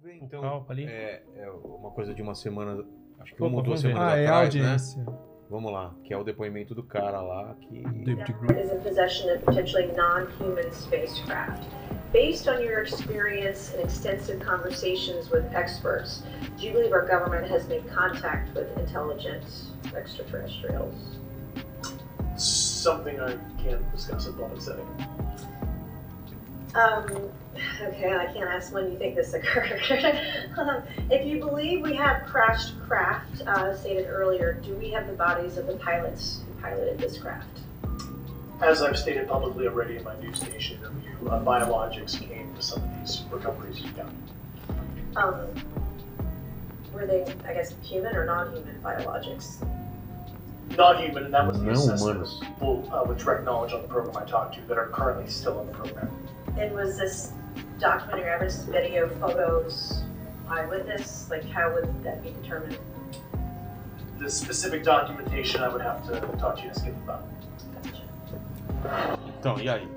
ver, então, Palpa ali. é uma coisa de uma semana, acho que Opa, uma ou duas vamos ver. semanas É a atrás, audiência. né? Vamos lá, que é o depoimento do cara lá que... David Group. Is in possession of potentially non-human spacecraft. Based on your experience and extensive conversations with experts, do you believe our government has made contact with intelligent extraterrestrials? Something I can't discuss in public setting. Okay, I can't ask when you think this occurred. If you believe we have crashed craft, stated earlier, do we have the bodies of the pilots who piloted this craft? As I've stated publicly already in my news station interview, biologics came to some of these recoveries. Yeah. Were they, I guess, human or non-human biologics? Non-human, and that was the No assessment humanos. of people with direct knowledge on the program I talked to that are currently still in the program. And was this documentary evidence, video, photos, eyewitness? Like, how would that be determined? The specific documentation I would have to talk to you and skip about. Então, e aí?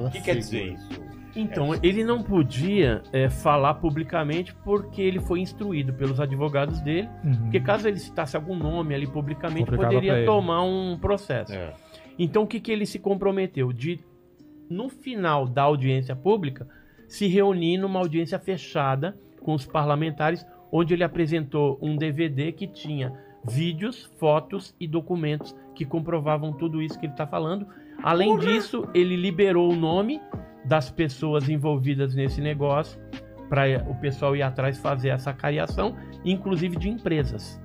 O que quer dizer isso? Então, ele não podia falar publicamente porque ele foi instruído pelos advogados dele, porque caso ele citasse algum nome ali publicamente, Complicava pra poderia ele. tomar um processo. É. Então, o que ele se comprometeu? De, no final da audiência pública, se reunir numa audiência fechada com os parlamentares, onde ele apresentou um DVD que tinha vídeos, fotos e documentos que comprovavam tudo isso que ele está falando. Além disso, ele liberou o nome das pessoas envolvidas nesse negócio para o pessoal ir atrás fazer essa cariação, inclusive de empresas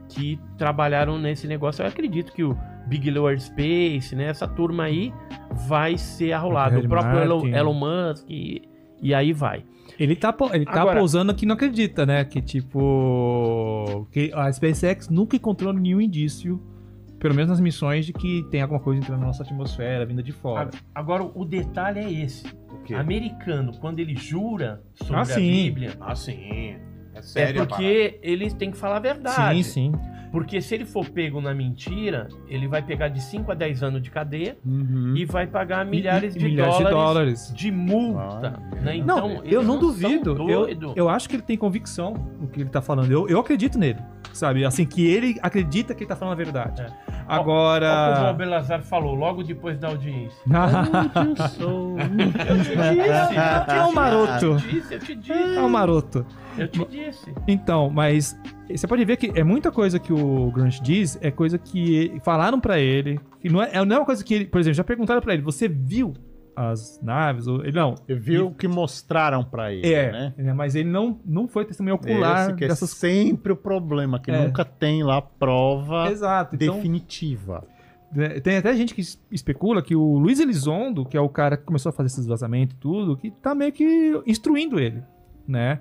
que trabalharam nesse negócio. Eu acredito que o Bigelow Space, né, essa turma aí vai ser arrolada. O próprio Elon Musk e aí vai. Ele tá Agora, pousando que não acredita, né? Que tipo... que a SpaceX nunca encontrou nenhum indício, pelo menos nas missões, de que tem alguma coisa entrando na nossa atmosfera, vinda de fora. Agora, o detalhe é esse. O quê? Americano, quando ele jura sobre a sim. Bíblia, Ah, sim. É é sério. porque eles têm que falar a verdade. Sim, sim. Porque se ele for pego na mentira, ele vai pegar de 5 a 10 anos de cadeia e vai pagar milhares, de, dólares de multa. Né? Então, Não, eles eu não são duvido. doidos. Eu acho que ele tem convicção no que ele tá falando. Eu acredito nele, sabe? Assim, que ele acredita que ele tá falando a verdade. É. Agora... Olha o que o Bob Belazar falou logo depois da audiência. É um maroto. Eu te disse. É um maroto. Eu te disse. Então, mas você pode ver que é muita coisa que o Grant diz, é coisa que falaram pra ele, que não é uma coisa que ele, por exemplo, já perguntaram pra ele, você viu as naves? Ele não. Ele viu o que mostraram pra ele, né? Mas ele não foi testemunha ocular Esse que dessas... é sempre o problema, que nunca tem lá prova definitiva. Tem até gente que especula que o Luiz Elizondo, que é o cara que começou a fazer esses vazamentos e tudo, que tá meio que instruindo ele, né?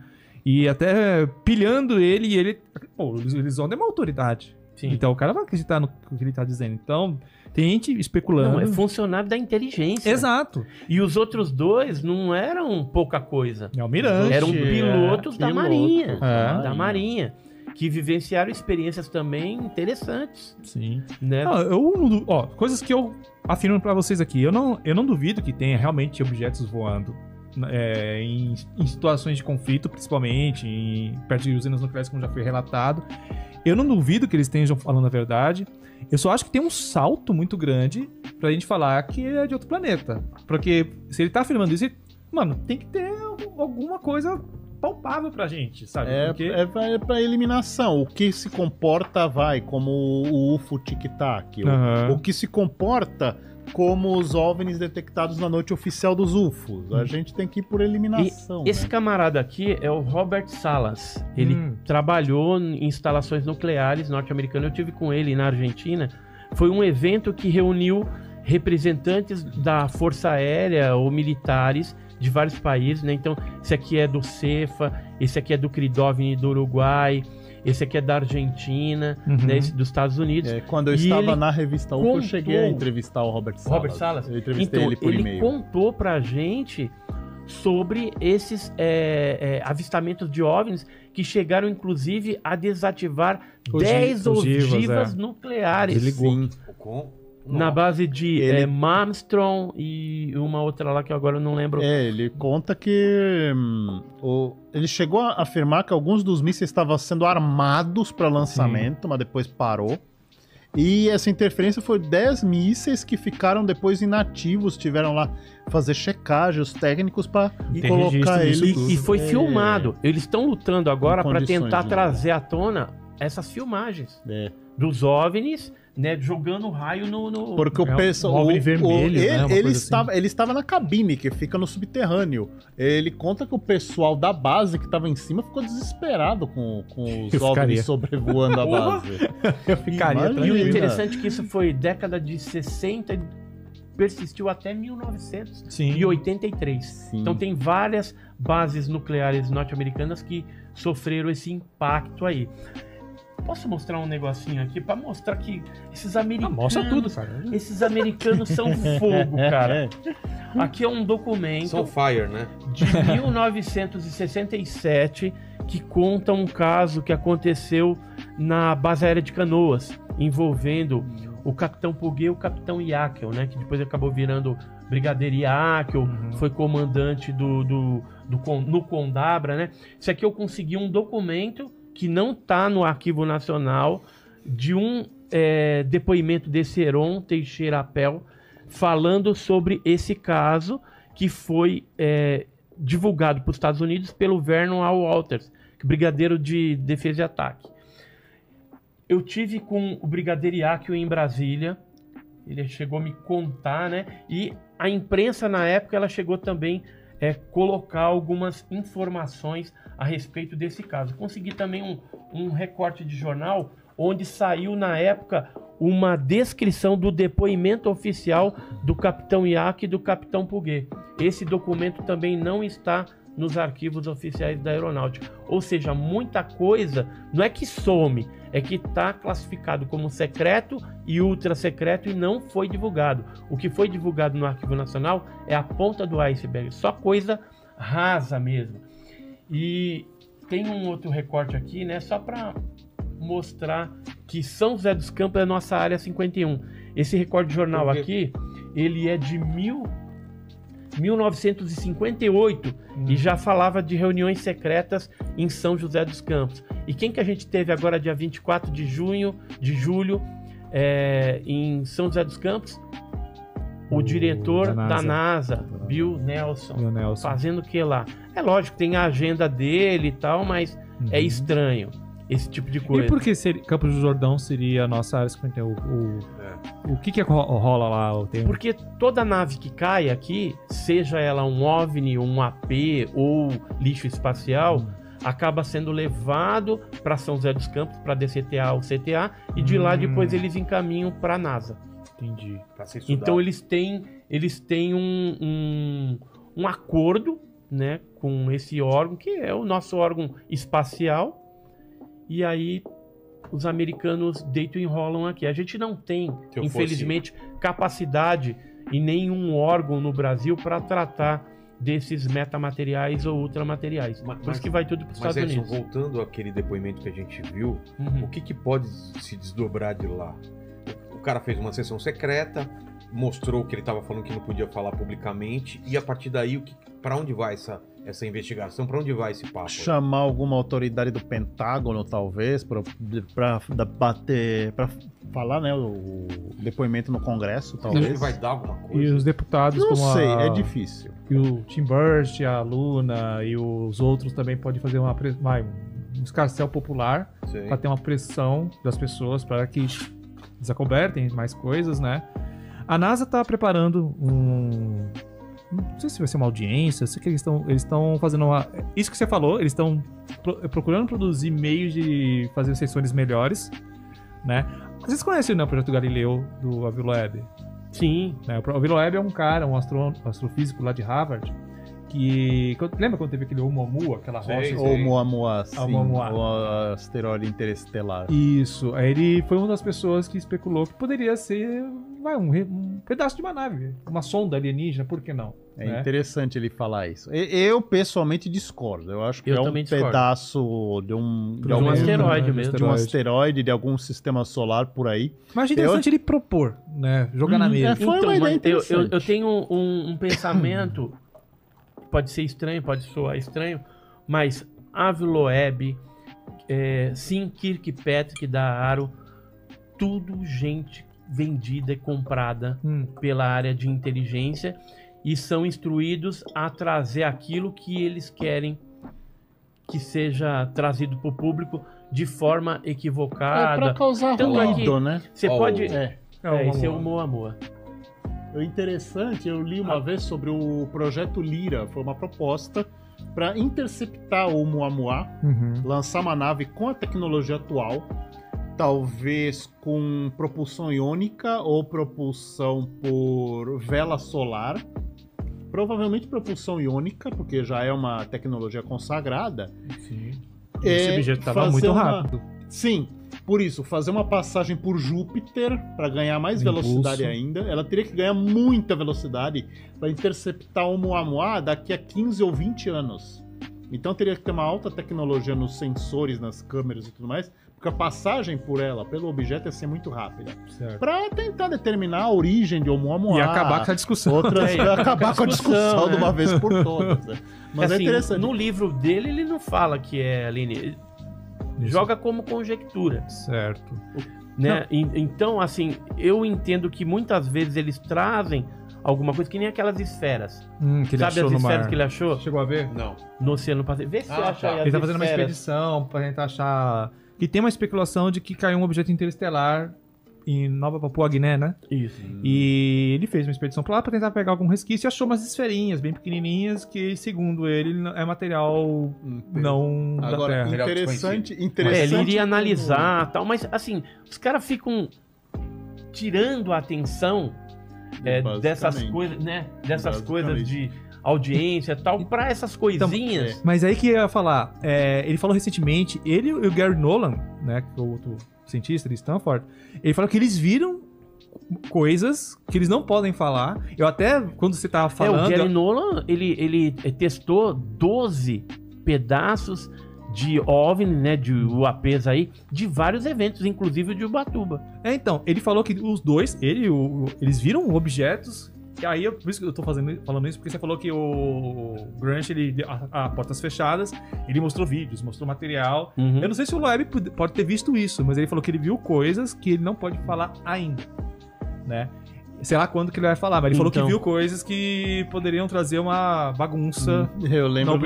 E até pilhando ele, e ele... Pô, o Luiz Elizondo é uma autoridade. Sim. Então o cara vai acreditar no que ele tá dizendo. Então, tem gente especulando. Não, é funcionário da inteligência. Exato. E os outros dois não eram pouca coisa. É o Almirante. Eram pilotos da Marinha. É. Da Marinha. Que vivenciaram experiências também interessantes. Sim. Né? Coisas que eu afirmo pra vocês aqui. Eu não duvido que tenha realmente objetos voando. Em situações de conflito, principalmente, perto de usinas nucleares, como já foi relatado. Eu não duvido que eles estejam falando a verdade. Eu só acho que tem um salto muito grande pra gente falar que é de outro planeta. Porque se ele tá afirmando isso, mano, tem que ter alguma coisa palpável pra gente, sabe? Porque... É pra eliminação. O que se comporta como o UFO Tic-Tac. O que se comporta como os OVNIs detectados na noite oficial dos UFOs. A gente tem que ir por eliminação. E esse camarada aqui é o Robert Salas. Ele trabalhou em instalações nucleares norte-americanas. Eu tive com ele na Argentina. Foi um evento que reuniu representantes da Força Aérea ou militares de vários países, né? Então, esse aqui é do CEFA, esse aqui é do CRIDOVNI do Uruguai, esse aqui é da Argentina, né? Esse dos Estados Unidos. Quando eu estava na revista UFO, eu cheguei a entrevistar o Robert Salas. Eu entrevistei ele por e-mail. Ele contou pra gente sobre esses avistamentos de OVNIs que chegaram, inclusive, a desativar 10 ogivas nucleares. Sim. Na base de Malmström e uma outra lá que agora eu não lembro. Ele conta que ele chegou a afirmar que alguns dos mísseis estavam sendo armados para lançamento, mas depois parou. E essa interferência foi 10 mísseis que ficaram depois inativos, tiveram lá fazer checagem, os técnicos para colocar eles. E foi filmado. Eles estão lutando agora para tentar trazer à tona essas filmagens dos OVNIs, né, jogando raio no... Porque o pessoal... OVNI vermelho, ele estava na cabine, que fica no subterrâneo. Ele conta que o pessoal da base que estava em cima ficou desesperado com os OVNIs sobrevoando a base. Eu ficaria E o interessante é que isso foi década de 60 e persistiu até 1983. Sim. Então tem várias bases nucleares norte-americanas que sofreram esse impacto aí. Posso mostrar um negocinho aqui pra mostrar que esses americanos... Mostra tudo, cara. Esses americanos são fogo, cara. Aqui é um documento... São fire, né? De 1967 que conta um caso que aconteceu na base aérea de Canoas, envolvendo o capitão Puget e o capitão Yakel, né? Que depois acabou virando brigadeiro Yakel, foi comandante no Condabra, né? Isso aqui eu consegui um documento que não está no Arquivo Nacional, de um depoimento desse Heron Teixeira Apel, falando sobre esse caso que foi divulgado para os Estados Unidos pelo Vernon A. Walters, brigadeiro de defesa e ataque. Eu tive com o brigadeiro Yakel em Brasília, ele chegou a me contar, né? E a imprensa na época ela chegou também colocar algumas informações a respeito desse caso. Consegui também um recorte de jornal onde saiu na época uma descrição do depoimento oficial do capitão Yakel e do capitão Puget. Esse documento também não está nos arquivos oficiais da aeronáutica. Ou seja, muita coisa não é que some, é que está classificado como secreto e ultra secreto e não foi divulgado. O que foi divulgado no Arquivo Nacional é a ponta do iceberg, só coisa rasa mesmo. E tem um outro recorte aqui, né, só para mostrar que São José dos Campos é a nossa área 51. Esse recorte de jornal aqui, ele é de 1958 e já falava de reuniões secretas em São José dos Campos. E quem que a gente teve agora dia 24 de julho em São José dos Campos? O diretor da NASA, Bill Nelson, fazendo o que lá? É lógico, tem a agenda dele e tal, mas é estranho esse tipo de coisa. E por que Campos do Jordão seria a nossa área 51? O que rola lá? Porque toda nave que cai aqui, seja ela um OVNI, um AP ou lixo espacial, acaba sendo levado para São José dos Campos, para DCTA ou CTA, e de lá depois eles encaminham para a NASA. Entendi. Então eles têm um acordo, né, com esse órgão, que é o nosso órgão espacial, e aí os americanos deitam e enrolam aqui. A gente não tem, infelizmente, capacidade em nenhum órgão no Brasil para tratar desses metamateriais ou ultramateriais. Por isso que vai tudo para os Estados Unidos. Mas, voltando àquele depoimento que a gente viu, o que pode se desdobrar de lá? O cara fez uma sessão secreta, mostrou que ele estava falando que não podia falar publicamente, e a partir daí, para onde vai essa investigação? Para onde vai esse papo? Chamar alguma autoridade do Pentágono, talvez, para bater, para falar, né, o depoimento no Congresso, talvez. Acho que vai dar alguma coisa. E os deputados, não sei, é difícil. E o Tim Burst, a Luna e os outros também podem fazer um escarcéu popular para ter uma pressão das pessoas para que desacobertem mais coisas, né? A NASA está preparando não sei se vai ser uma audiência, eu sei que eles estão fazendo isso que você falou, eles estão procurando produzir meios de fazer sessões melhores, né? Vocês conhecem, né, o projeto Galileu do Aviloeb? Sim. Né? O Aviloeb é um cara, um astrofísico lá de Harvard, que... Lembra quando teve aquele Oumuamua, aquela rocha? Oumuamua, sim. O asteroide interestelar. Isso. Aí ele foi uma das pessoas que especulou que poderia ser um pedaço de uma nave, uma sonda alienígena, por que não? É interessante ele falar isso. Eu pessoalmente discordo. Eu acho que é um pedaço de um asteroide mesmo. De um asteroide, de algum sistema solar por aí. Mas é interessante ele propor, né? Jogar na mesa. Então, eu tenho um pensamento, pode ser estranho, pode soar estranho, mas Avi Loeb, Sim Kirkpatrick da Aro, tudo gente vendida e comprada pela área de inteligência e são instruídos a trazer aquilo que eles querem que seja trazido para o público de forma equivocada. Para causar ruído, né? Você pode... esse é o Moa. O interessante, eu li uma vez sobre o projeto Lyra, foi uma proposta para interceptar o Oumuamua, lançar uma nave com a tecnologia atual, talvez com propulsão iônica ou propulsão por vela solar, provavelmente propulsão iônica, porque já é uma tecnologia consagrada. Sim. Esse objeto estava muito rápido. Sim, por isso, fazer uma passagem por Júpiter para ganhar mais velocidade ainda. Ela teria que ganhar muita velocidade para interceptar o Oumuamua daqui a 15 ou 20 anos. Então teria que ter uma alta tecnologia nos sensores, nas câmeras e tudo mais, porque a passagem por ela, pelo objeto, ia ser muito rápida. Para tentar determinar a origem de Oumuamua. E acabar com a discussão. Acabar com a discussão de uma vez por todas. Né? Mas assim, é interessante. No livro dele, ele não fala que é alienígena. Joga como conjectura. Certo. Né? Então, assim, eu entendo que muitas vezes eles trazem alguma coisa que nem aquelas esferas. Que ele Sabe achou as no esferas mar. que ele achou? Chegou a ver? Não. No Oceano Pacífico. Vê se você acha aí as Ele tá fazendo uma esferas. expedição pra tentar achar... E tem uma especulação de que caiu um objeto interestelar em Nova Papua Guiné, né? Isso. E ele fez uma expedição pra lá pra tentar pegar algum resquício e achou umas esferinhas bem pequenininhas que, segundo ele, é material não Agora, da Terra. interessante. Ele iria analisar e tal, mas assim, os caras ficam tirando a atenção dessas coisas, né? Dessas coisas de audiência e tal, pra essas coisinhas. Então, mas aí que eu ia falar, ele falou recentemente, ele e o Gary Nolan, né, que é o outro cientista de Stanford, ele falou que eles viram coisas que eles não podem falar. Eu até, quando você tava falando... O Gary Nolan, ele testou 12 pedaços de OVNI, né, de UAPs aí, de vários eventos, inclusive o de Ubatuba. Então, ele falou que os dois, eles viram objetos. E aí, por isso que eu tô falando isso, porque você falou que o Grant, ele a portas fechadas, ele mostrou vídeos, mostrou material. Eu não sei se o Loeb pode ter visto isso, mas ele falou que ele viu coisas que ele não pode falar ainda, né? Sei lá quando que ele vai falar, mas ele falou que viu coisas que poderiam trazer uma bagunça. Eu lembro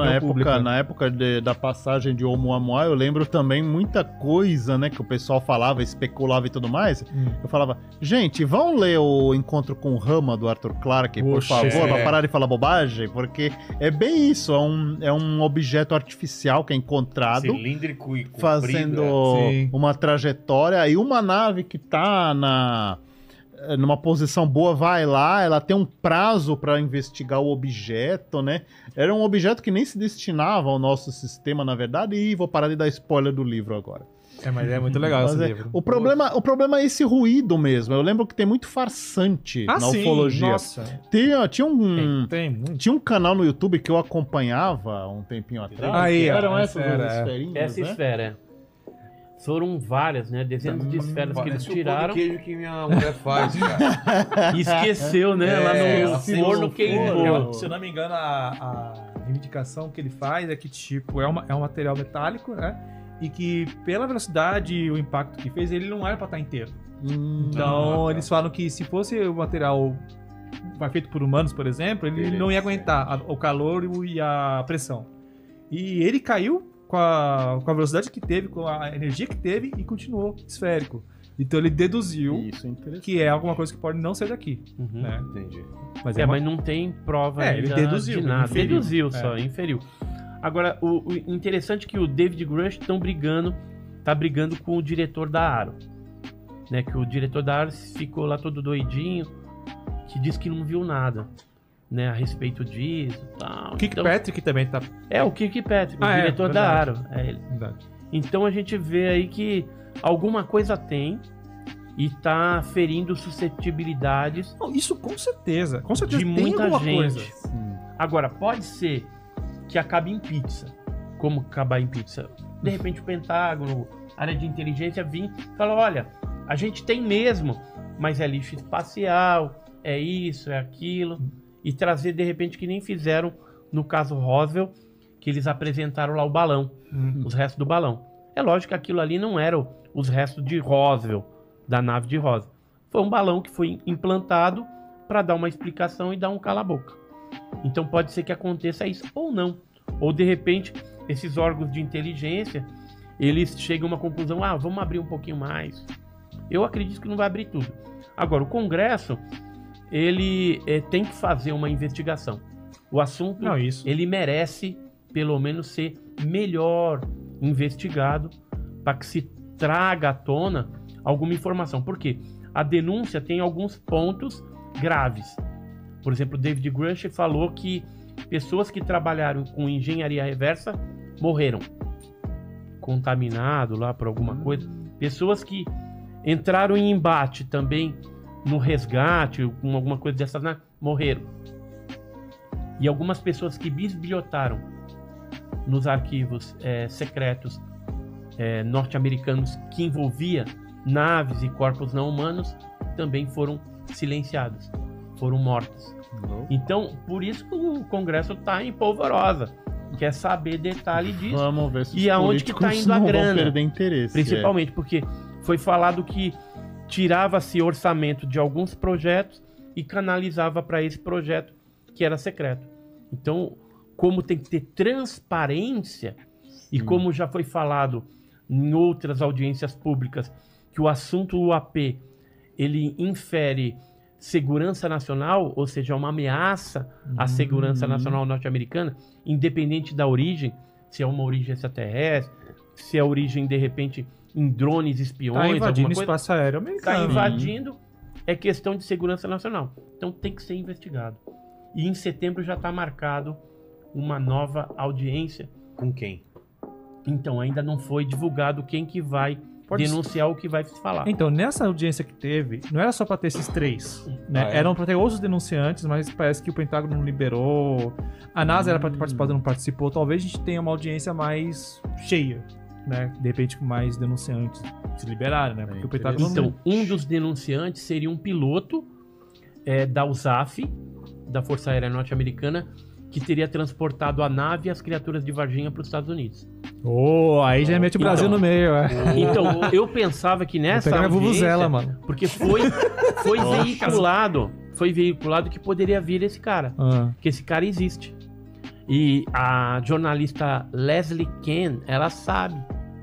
na época da passagem de Oumuamua, eu lembro também muita coisa, né, que o pessoal falava, especulava e tudo mais. Eu falava, gente, vão ler o Encontro com Rama do Arthur Clarke, por favor, pra parar de falar bobagem, porque é bem isso, é um objeto artificial que é encontrado, cilíndrico e comprido, fazendo uma trajetória, e uma nave que tá numa posição boa, vai lá, ela tem um prazo para investigar o objeto, né? Era um objeto que nem se destinava ao nosso sistema, na verdade, e vou parar de dar spoiler do livro agora. Mas é muito legal esse livro. O problema é esse ruído mesmo. Eu lembro que tem muito farsante na ufologia. Nossa. Tinha um canal no YouTube que eu acompanhava um tempinho atrás. Eram essas esferinhas, essa esfera, Foram várias, né? Dezenas de esferas que eles tiraram. O queijo que minha mulher faz, cara. E esqueceu, né? Lá no forno queimou. Se eu não me engano, a reivindicação que ele faz é que, tipo, é um material metálico, né? E que, pela velocidade e o impacto que fez, ele não era pra estar inteiro. Então, eles falam que se fosse o material feito por humanos, por exemplo, ele não ia aguentar o calor e a pressão. E ele caiu com a velocidade que teve, com a energia que teve e continuou esférico. Então ele deduziu que é alguma coisa que pode não ser daqui. Né? Entendi. Mas não tem prova ainda ele deduziu, de nada. Inferiu. Deduziu só, inferiu. Agora, o interessante é que o David Grush tá brigando com o diretor da Aro. Né? Que o diretor da Aro ficou lá todo doidinho, que diz que não viu nada. Né, a respeito disso e tal. O Kirkpatrick também tá... o Kirkpatrick, o diretor da Aro. É ele. Verdade. Então a gente vê aí que alguma coisa tem e tá ferindo suscetibilidades. Não, isso com certeza. Com certeza de tem muita alguma gente. coisa. Agora, pode ser que acabe em pizza. Como acabar em pizza? De repente o Pentágono, a área de inteligência vir e fala, olha, a gente tem mesmo, mas é lixo espacial, é isso, é aquilo. E trazer de repente que nem fizeram no caso Roswell, que eles apresentaram lá o balão, os restos do balão. É lógico que aquilo ali não eram os restos de Roswell, da nave de Roswell. Foi um balão que foi implantado para dar uma explicação e dar um cala-boca. Então pode ser que aconteça isso ou não. Ou de repente esses órgãos de inteligência, eles chegam a uma conclusão, vamos abrir um pouquinho mais. Eu acredito que não vai abrir tudo. Agora, o Congresso, ele tem que fazer uma investigação. O assunto, ele merece pelo menos ser melhor investigado para que se traga à tona alguma informação. Por quê? A denúncia tem alguns pontos graves. Por exemplo, o David Grush falou que pessoas que trabalharam com engenharia reversa morreram. Contaminado lá por alguma coisa. Pessoas que entraram em embate também no resgate, com alguma coisa dessas, morreram. E algumas pessoas que bisbilhotaram nos arquivos secretos norte-americanos que envolvia naves e corpos não humanos também foram silenciados, foram mortos. Então, por isso que o Congresso está em polvorosa, quer saber detalhe disso. Vamos ver se e aonde que está indo a grana, perder interesse, principalmente porque foi falado que tirava-se orçamento de alguns projetos e canalizava para esse projeto que era secreto. Então, como tem que ter transparência, e como já foi falado em outras audiências públicas, que o assunto UAP, ele infere segurança nacional, ou seja, uma ameaça à segurança nacional norte-americana, independente da origem, se é uma origem extraterrestre, se é origem, de repente, em drones espiões, tá invadindo alguma coisa, espaço aéreo americano. Está invadindo, é questão de segurança nacional. Então tem que ser investigado. E em setembro já está marcado uma nova audiência. Com quem? Então ainda não foi divulgado quem que vai denunciar o que vai se falar. Então, nessa audiência que teve, não era só para ter esses 3, né? Eram para ter outros denunciantes, mas parece que o Pentágono não liberou. A NASA era para ter participado, não participou. Talvez a gente tenha uma audiência mais cheia, né? De repente, com mais denunciantes se liberarem, né? Porque o Pentágono então, um dos denunciantes seria um piloto da USAF, da Força Aérea Norte-Americana, que teria transportado a nave e as criaturas de Varginha para os Estados Unidos. Aí já mete o Brasil no meio, Então, eu pensava que nessa audiência, mano. Porque foi veiculado que poderia vir esse cara, que esse cara existe. E a jornalista Leslie Ken, ela sabe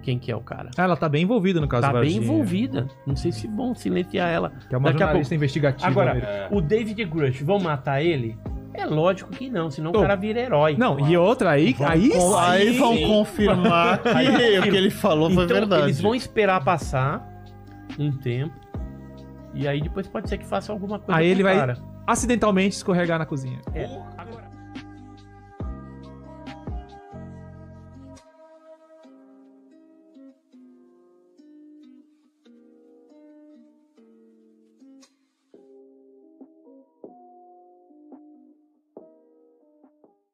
quem que é o cara. Ela tá bem envolvida no caso da Varginha. Tá bem envolvida. Não sei se vão silenciar ela. Que é uma jornalista investigativa. Agora, o David Grush, vão matar ele? É lógico que não, senão o cara vira herói. Não, e outra, aí vão confirmar que o que ele falou foi verdade. Eles vão esperar passar um tempo e aí depois pode ser que faça alguma coisa. Aí ele vai acidentalmente escorregar na cozinha. Agora...